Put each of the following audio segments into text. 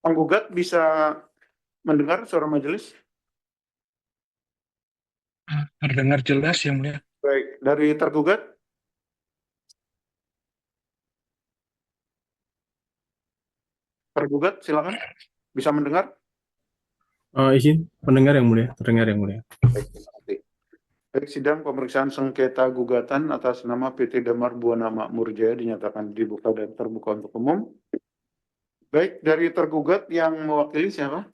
Penggugat bisa mendengar suara majelis? Terdengar jelas yang mulia. Baik, dari tergugat? Tergugat, silakan. Bisa mendengar? Izin mendengar yang mulia, terdengar yang mulia. Baik, terima kasih. Baik, sidang pemeriksaan sengketa gugatan atas nama PT Damar Buana Makmur Jaya dinyatakan dibuka dan terbuka untuk umum. Baik, dari tergugat yang mewakili siapa?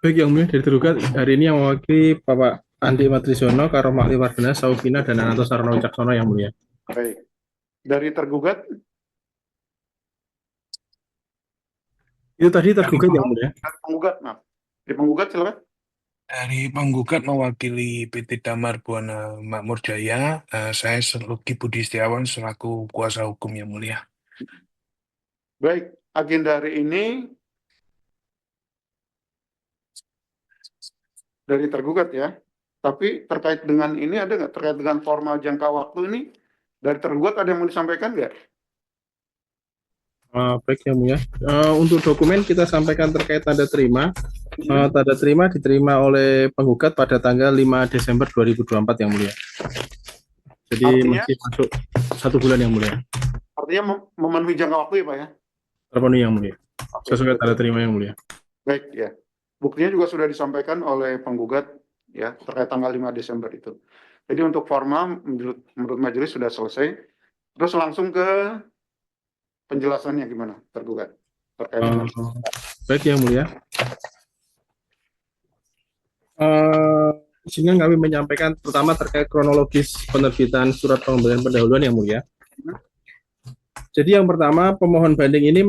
Baik yang mulia, dari tergugat hari ini yang mewakili Bapak Andi Matrisono, Karomah Liwardana, Saufina, dan Ananto Sarno Wicaksono yang mulia. Baik, dari tergugat? Itu tadi tergugat yang mulia. Dari penggugat, maaf. Dari penggugat silakan. Dari penggugat mewakili PT Damar Buana Makmur Jaya, saya Lucky Budi Setiawan selaku kuasa hukum yang mulia. Baik, agenda hari ini dari tergugat ya. Tapi terkait dengan ini ada nggak? Terkait dengan formal jangka waktu ini dari tergugat ada yang mau disampaikan nggak? Baik yang mulia. Untuk dokumen kita sampaikan terkait tanda terima. Tanda terima diterima oleh penggugat pada tanggal 5 Desember 2024 yang mulia. Jadi Artinya? masih masuk 1 bulan yang mulia. Artinya memenuhi jangka waktu ya Pak ya? Terpenuhi yang mulia. Sesuai tanda terima yang mulia. Baik ya. Buktinya juga sudah disampaikan oleh penggugat ya terkait tanggal 5 Desember itu. Jadi untuk formal menurut majelis sudah selesai. Terus langsung ke penjelasannya gimana tergugat terkait dengan baik yang mulia. Izinkan kami menyampaikan pertama terkait kronologis penerbitan surat pengembalian pendahuluan yang mulia. Jadi yang pertama, pemohon banding ini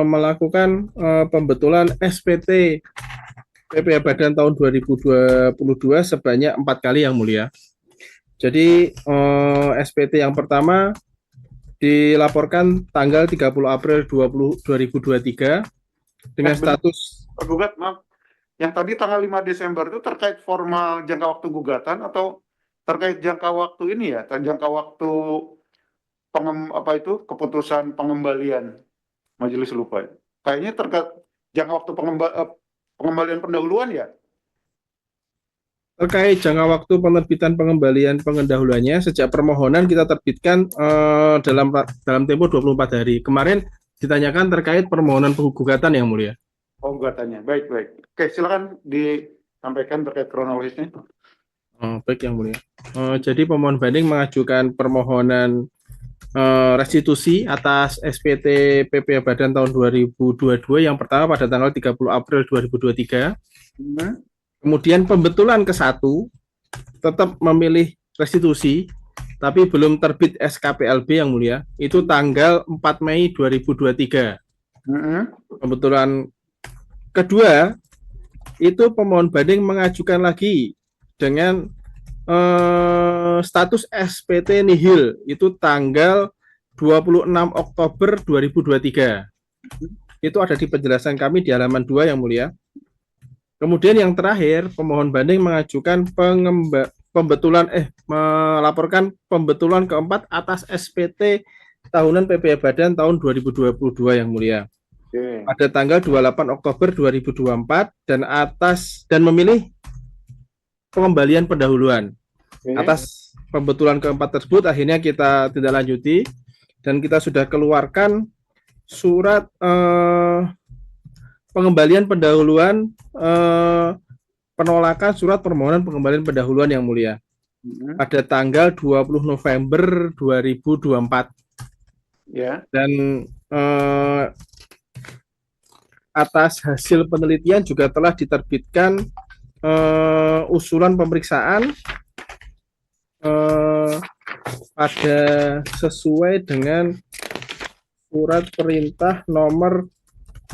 melakukan pembetulan SPT PPh Badan tahun 2022 sebanyak 4 kali yang mulia. Jadi SPT yang pertama dilaporkan tanggal 30 April 2023 dengan status tergugat, maaf. Yang tadi tanggal 5 Desember itu terkait formal jangka waktu gugatan atau terkait jangka waktu ini ya, jangka waktu keputusan pengembalian majelis lupa. Kayaknya terkait jangka waktu pengembalian pendahuluan ya. Terkait jangka waktu penerbitan pengembalian pendahuluannya sejak permohonan kita terbitkan dalam tempo 24 hari. Kemarin ditanyakan terkait permohonan gugatan yang mulia. Oh, gugatannya. Baik. Oke, silakan disampaikan terkait kronologisnya. Baik yang mulia. Jadi pemohon banding mengajukan permohonan restitusi atas SPT PPh Badan tahun 2022 yang pertama pada tanggal 30 April 2023. Kemudian pembetulan ke-1 tetap memilih restitusi, tapi belum terbit SKPLB yang mulia, itu tanggal 4 Mei 2023. Pembetulan kedua, itu pemohon banding mengajukan lagi dengan status SPT nihil, itu tanggal 26 Oktober 2023. Itu ada di penjelasan kami di halaman 2 yang mulia. Kemudian yang terakhir, pemohon banding mengajukan melaporkan pembetulan keempat atas SPT tahunan PPh Badan tahun 2022 yang mulia. Pada tanggal 28 Oktober 2024 dan memilih pengembalian pendahuluan. Atas pembetulan keempat tersebut akhirnya kita tidak lanjuti dan kita sudah keluarkan surat pengembalian pendahuluan, penolakan surat permohonan pengembalian pendahuluan yang mulia pada tanggal 20 November 2024. Ya. Dan atas hasil penelitian juga telah diterbitkan usulan pemeriksaan pada sesuai dengan surat perintah nomor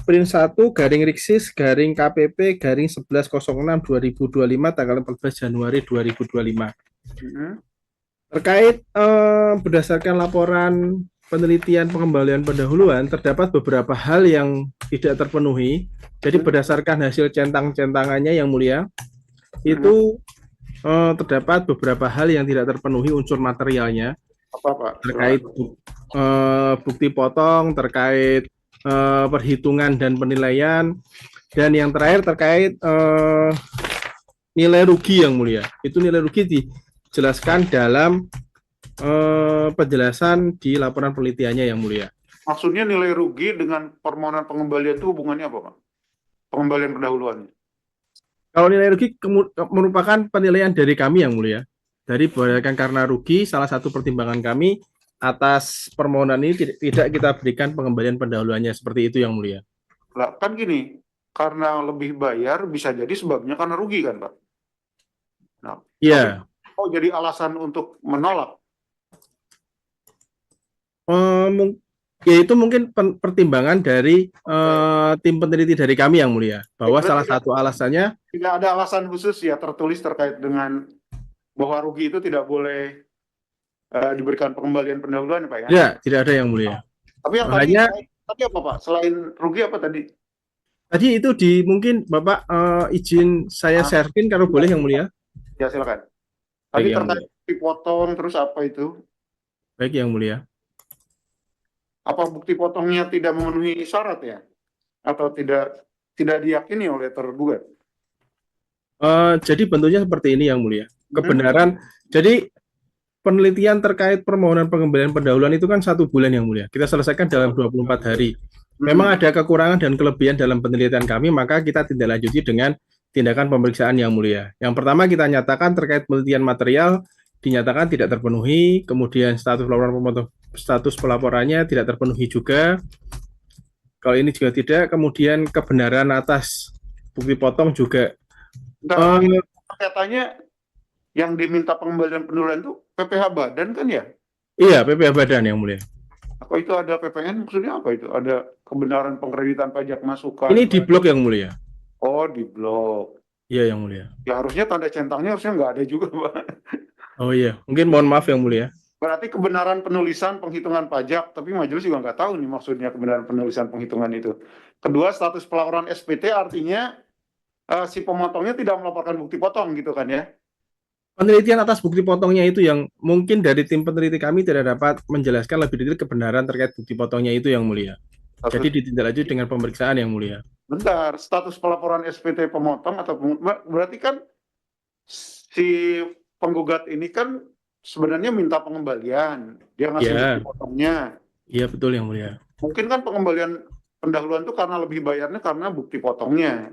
Print 1 garing Riksis garing KPP garing 1106/2025 tanggal 14 Januari 2025. Terkait berdasarkan laporan penelitian pengembalian pendahuluan terdapat beberapa hal yang tidak terpenuhi. Jadi berdasarkan hasil centang-centangannya yang mulia itu terdapat beberapa hal yang tidak terpenuhi unsur materialnya. Apa, Pak? Terkait bukti potong, terkait perhitungan dan penilaian, dan yang terakhir terkait nilai rugi yang mulia. Itu nilai rugi dijelaskan dalam penjelasan di laporan penelitiannya yang mulia. Maksudnya nilai rugi dengan permohonan pengembalian itu hubungannya apa, Pak? Pengembalian pendahuluannya. Kalau nilai rugi merupakan penilaian dari kami yang mulia. Dari berdasarkan karena rugi, salah satu pertimbangan kami atas permohonan ini tidak kita berikan pengembalian pendahuluannya, seperti itu yang mulia. Lah, kan gini, karena lebih bayar bisa jadi sebabnya karena rugi kan, Pak? Nah, Iya. jadi alasan untuk menolak. Ya itu mungkin pertimbangan dari tim peneliti dari kami yang mulia, bahwa salah satu alasannya tidak ada alasan khusus ya tertulis terkait dengan bahwa rugi itu tidak boleh diberikan pengembalian pendahuluan, Pak ya? Ya, tidak ada yang mulia. Tapi yang tadi apa, Pak? Selain rugi apa tadi? Tadi itu mungkin Bapak izin saya sharein kalau boleh yang mulia. Ya, silakan. Tadi terkait dipotong terus apa itu? Baik yang mulia. Apa bukti potongnya tidak memenuhi syarat ya? Atau tidak diyakini oleh tergugat? Jadi bentuknya seperti ini yang mulia. Kebenaran. Jadi penelitian terkait permohonan pengembalian pendahuluan itu kan 1 bulan yang mulia. Kita selesaikan dalam 24 hari. Memang ada kekurangan dan kelebihan dalam penelitian kami, maka kita tindak lanjuti dengan tindakan pemeriksaan yang mulia. Yang pertama kita nyatakan terkait penelitian material dinyatakan tidak terpenuhi, kemudian status pelaporannya tidak terpenuhi juga. Kalau ini juga tidak, kemudian kebenaran atas bukti potong juga. Katanya yang diminta pengembalian pendahuluan itu PPh Badan kan ya? Iya, PPh Badan yang mulia. Apa itu ada PPN? Maksudnya apa itu? Ada kebenaran pengkreditan pajak masukan? Ini di blok yang mulia. Oh, di blok. Iya yang mulia. Ya harusnya tanda centangnya harusnya nggak ada juga, Pak. Oh iya, mungkin mohon maaf yang mulia. Berarti kebenaran penulisan penghitungan pajak, tapi majelis juga nggak tahu nih maksudnya kebenaran penulisan penghitungan itu. Kedua, status pelaporan SPT artinya si pemotongnya tidak melaporkan bukti potong gitu kan ya? Penelitian atas bukti potongnya itu yang mungkin dari tim peneliti kami tidak dapat menjelaskan lebih detail kebenaran terkait bukti potongnya itu yang mulia. Jadi ditindaklanjuti dengan pemeriksaan yang mulia. Bentar, status pelaporan SPT pemotong atau berarti kan si penggugat ini kan sebenarnya minta pengembalian, dia ngasih bukti potongnya. Iya betul yang mulia. Mungkin kan pengembalian pendahuluan itu karena lebih bayarnya karena bukti potongnya.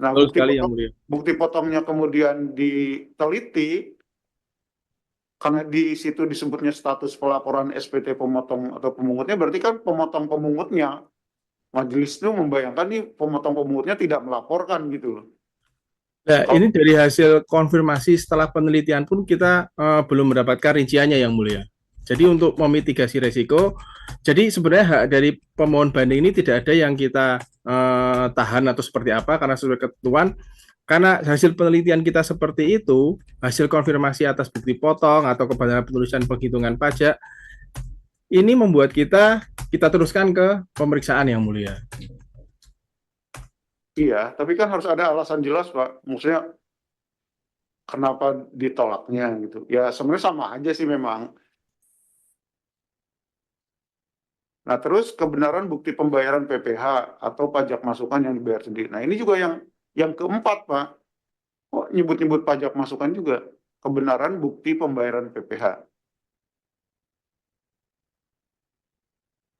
Nah, bukti potongnya kemudian diteliti karena di situ disebutnya status pelaporan SPT pemotong atau pemungutnya, berarti kan pemotong pemungutnya. Majelis itu membayangkan nih pemotong pemungutnya tidak melaporkan gitu loh. Nah, ini dari hasil konfirmasi setelah penelitian pun kita belum mendapatkan rinciannya yang mulia. Jadi untuk memitigasi resiko, jadi sebenarnya hak dari pemohon banding ini tidak ada yang kita tahan atau seperti apa karena sesuai ketentuan. Karena hasil penelitian kita seperti itu, hasil konfirmasi atas bukti potong atau kebenaran penulisan penghitungan pajak, ini membuat kita teruskan ke pemeriksaan yang mulia. Iya, tapi kan harus ada alasan jelas, Pak. Maksudnya kenapa ditolaknya gitu. Ya sebenarnya sama aja sih memang. Nah, terus kebenaran bukti pembayaran PPh atau pajak masukan yang dibayar sendiri. Nah, ini juga yang keempat, Pak. Kok nyebut-nyebut pajak masukan juga? Kebenaran bukti pembayaran PPh.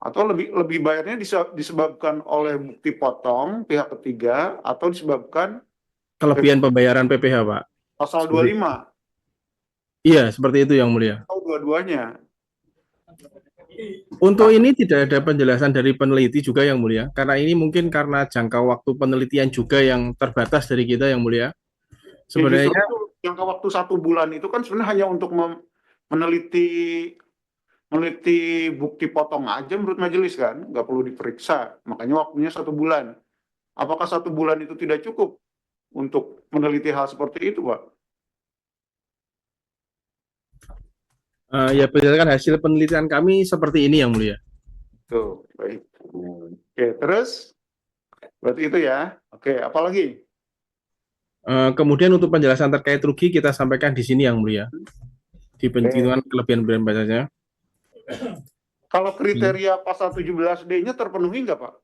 Atau lebih bayarnya disebabkan oleh bukti potong pihak ketiga atau disebabkan kelebihan pembayaran PPh, Pak. Pasal 25. Iya, seperti itu yang mulia. Atau dua-duanya. Untuk ini tidak ada penjelasan dari peneliti juga yang mulia, karena ini mungkin karena jangka waktu penelitian juga yang terbatas dari kita yang mulia. Sebenarnya jangka waktu 1 bulan itu kan sebenarnya hanya untuk meneliti bukti potong aja menurut majelis kan, nggak perlu diperiksa. Makanya waktunya 1 bulan. Apakah 1 bulan itu tidak cukup untuk meneliti hal seperti itu, Pak? Ya berdasarkan hasil penelitian kami seperti ini yang mulia. Tuh, baik. Oke, terus berarti itu ya. Oke, apalagi? Kemudian untuk penjelasan terkait rugi kita sampaikan di sini yang mulia. Di penjelasan kelebihan batasnya. Kalau kriteria pasal 17D-nya terpenuhi nggak, Pak?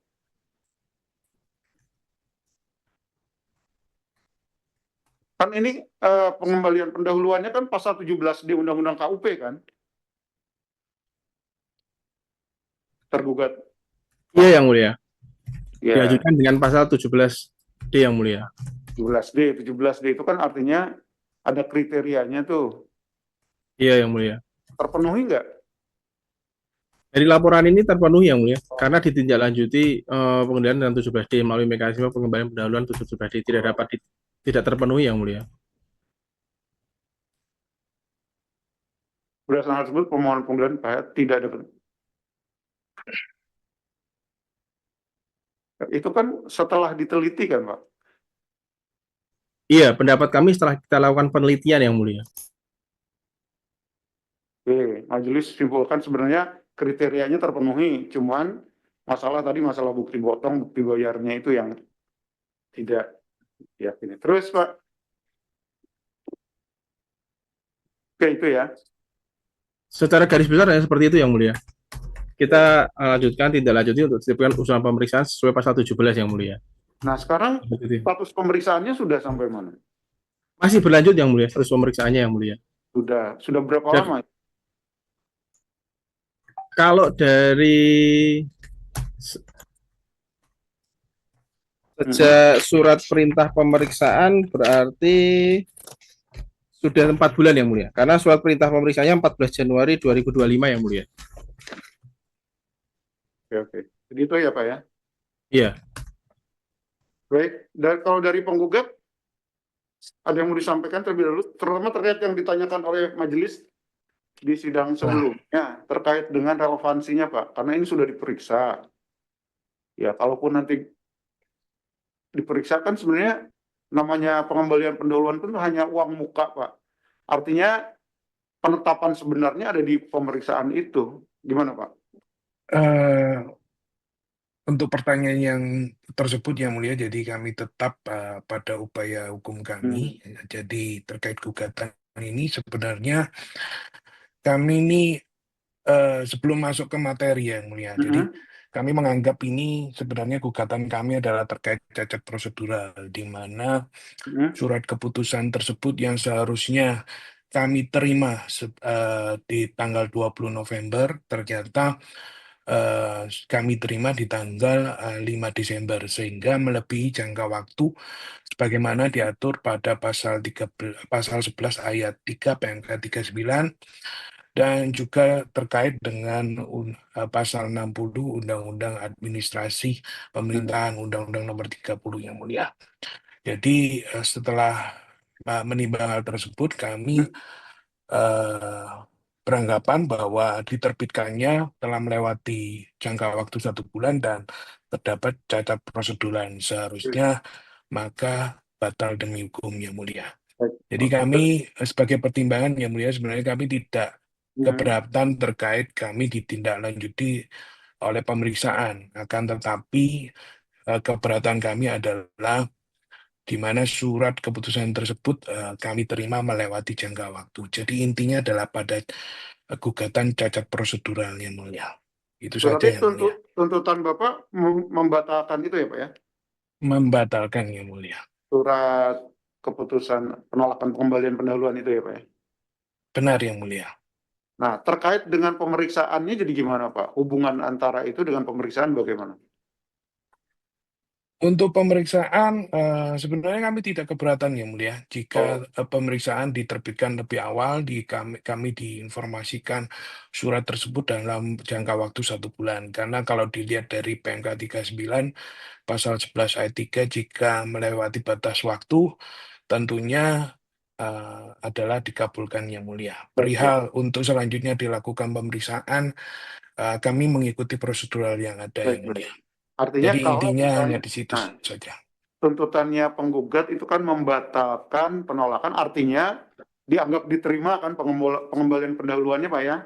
Kan ini pengembalian pendahuluannya kan pasal 17 di Undang-Undang KUP kan, tergugat. Iya yang mulia. Ya, Diajukan dengan pasal 17D yang mulia. 17D itu kan artinya ada kriterianya tuh. Iya yang mulia. Terpenuhi nggak? Dari laporan ini terpenuhi yang mulia karena ditindaklanjuti pengendalian dengan 17D melalui mekanisme pengembalian pendahuluan 17D tidak terpenuhi yang mulia. Berdasarkan hal tersebut, permohonan pengembalian tidak dapat. Itu kan setelah diteliti kan, Pak? Iya, pendapat kami setelah kita lakukan penelitian yang mulia. Oke, majelis simpulkan sebenarnya kriterianya terpenuhi, cuman masalah bukti potong, bukti bayarnya itu yang tidak diyakini. Terus, Pak, oke itu ya. Secara garis besar hanya seperti itu yang mulia. Kita lanjutkan tindak lanjuti untuk dititipkan usulan pemeriksaan sesuai pasal 17 yang mulia. Nah, sekarang status pemeriksaannya sudah sampai mana? Masih berlanjut yang mulia, status pemeriksaannya yang mulia. Sudah berapa lama? Kalau dari sejak surat perintah pemeriksaan berarti sudah 4 bulan yang mulia. Karena surat perintah pemeriksaannya 14 Januari 2025 yang mulia. Oke. Jadi itu ya, Pak ya? Iya. Baik, dan kalau dari penggugat, ada yang mau disampaikan terlebih dahulu, terutama terkait yang ditanyakan oleh majelis di sidang sebelumnya, terkait dengan relevansinya, Pak. Karena ini sudah diperiksa. Ya, kalaupun nanti diperiksa kan sebenarnya namanya pengembalian pendahuluan itu hanya uang muka, Pak. Artinya penetapan sebenarnya ada di pemeriksaan itu. Gimana, Pak? Untuk pertanyaan yang tersebut yang mulia, jadi kami tetap pada upaya hukum kami. Jadi terkait gugatan ini sebenarnya kami ini sebelum masuk ke materi yang mulia. Jadi kami menganggap ini sebenarnya gugatan kami adalah terkait cacat prosedural, di mana surat keputusan tersebut yang seharusnya kami terima di tanggal 20 November, ternyata kami terima di tanggal 5 Desember, sehingga melebihi jangka waktu sebagaimana diatur pada pasal 11 ayat 3 PMK 39 dan juga terkait dengan pasal 60 Undang-Undang Administrasi Pemerintahan Undang-Undang Nomor 30 yang mulia. Jadi setelah menimbang hal tersebut, kami beranggapan bahwa diterbitkannya telah melewati jangka waktu 1 bulan dan terdapat cacat prosedural seharusnya, maka batal demi hukum yang mulia. Jadi kami sebagai pertimbangan yang mulia, sebenarnya kami tidak keberatan terkait kami ditindaklanjuti oleh pemeriksaan, akan tetapi keberatan kami adalah di mana surat keputusan tersebut kami terima melewati jangka waktu. Jadi intinya adalah pada gugatan cacat prosedural yang mulia. Itu saja Berarti yang mulia. tuntutan Bapak membatalkan itu ya, Pak ya? Membatalkan yang mulia. Surat keputusan penolakan pengembalian pendahuluan itu ya, Pak ya? Benar yang mulia. Nah, terkait dengan pemeriksaannya jadi gimana, Pak? Hubungan antara itu dengan pemeriksaan bagaimana? Untuk pemeriksaan, sebenarnya kami tidak keberatan yang mulia jika pemeriksaan diterbitkan lebih awal, kami diinformasikan surat tersebut dalam jangka waktu 1 bulan. Karena kalau dilihat dari PMK 39, pasal 11 ayat 3, jika melewati batas waktu, tentunya adalah dikabulkan yang mulia. Perihal untuk selanjutnya dilakukan pemeriksaan, kami mengikuti prosedural yang ada yang mulia. Artinya Jadi kalau intinya hanya misalnya, di situ saja. tuntutannya penggugat itu kan membatalkan penolakan, artinya dianggap diterima kan pengembalian pendahuluannya, Pak ya?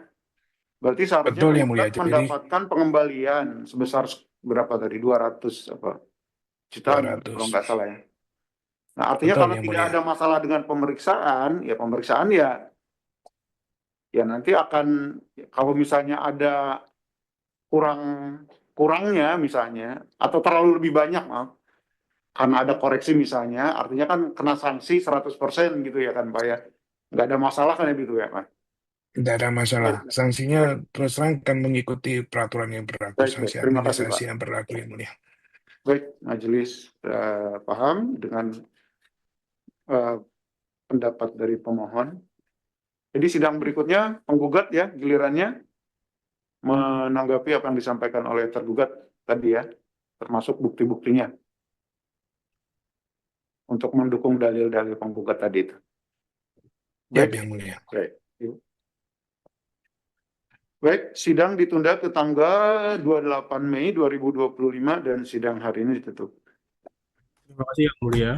Berarti seharusnya Betul yang mulia. penggugat Jadi mendapatkan pengembalian sebesar berapa tadi? 200 jutaan kalau nggak 200. salah ya. Nah, artinya Betul kalau yang tidak mulia. ada masalah dengan pemeriksaan ya nanti akan, kalau misalnya ada kurangnya misalnya atau terlalu lebih banyak, maaf, karena ada koreksi misalnya, artinya kan kena sanksi 100% gitu ya kan Pak ya. Nggak ada masalah kan ya gitu ya Pak. Tidak ada masalah. Baik, Sanksinya terus terang akan mengikuti peraturan yang berlaku, baik, baik. sanksi Terima kasih Pak. administrasi yang berlaku yang mulia. Baik, majelis paham dengan pendapat dari pemohon. Jadi sidang berikutnya penggugat ya gilirannya menanggapi apa yang disampaikan oleh tergugat tadi ya, termasuk bukti-buktinya untuk mendukung dalil-dalil penggugat tadi itu. Ya, Baik, yang mulia. baik. Baik, sidang ditunda ke tanggal 28 Mei 2025 dan sidang hari ini ditutup. Terima kasih yang mulia.